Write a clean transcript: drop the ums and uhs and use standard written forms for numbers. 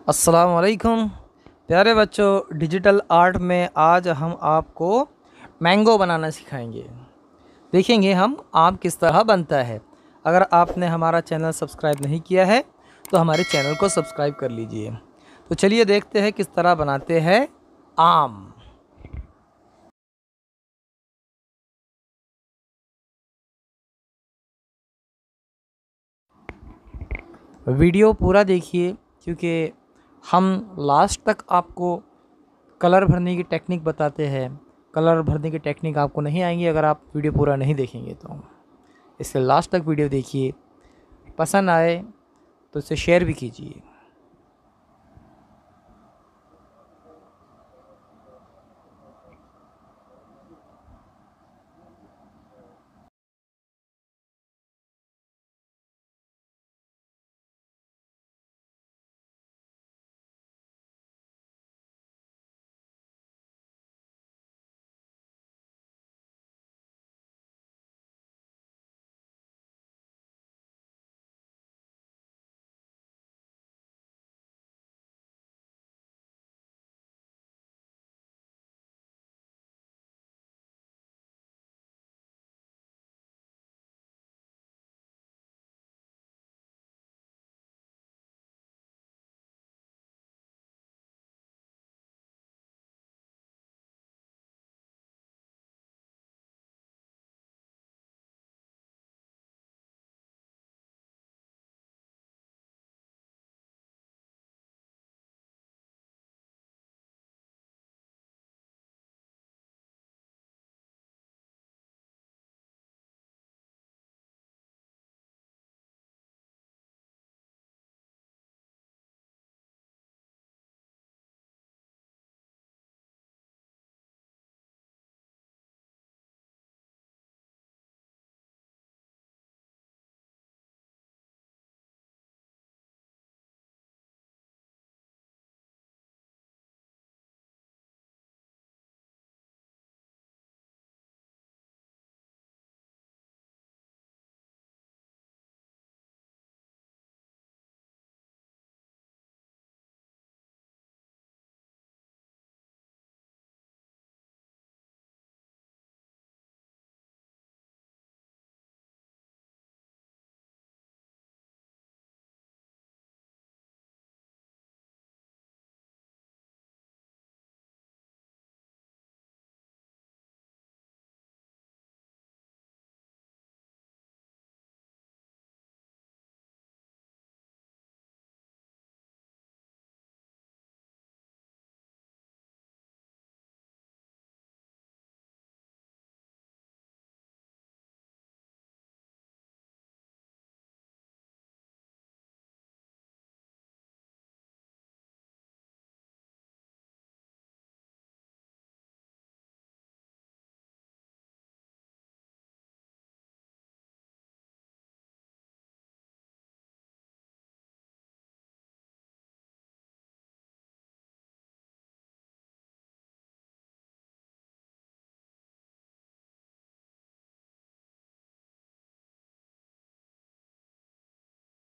अस्सलाम वालेकुम प्यारे बच्चों। डिजिटल आर्ट में आज हम आपको मैंगो बनाना सिखाएंगे। देखेंगे हम आम किस तरह बनता है। अगर आपने हमारा चैनल सब्सक्राइब नहीं किया है तो हमारे चैनल को सब्सक्राइब कर लीजिए। तो चलिए देखते हैं किस तरह बनाते हैं आम। वीडियो पूरा देखिए क्योंकि हम लास्ट तक आपको कलर भरने की टेक्निक बताते हैं। कलर भरने की टेक्निक आपको नहीं आएंगी अगर आप वीडियो पूरा नहीं देखेंगे। तो इससे लास्ट तक वीडियो देखिए, पसंद आए तो इसे शेयर भी कीजिए।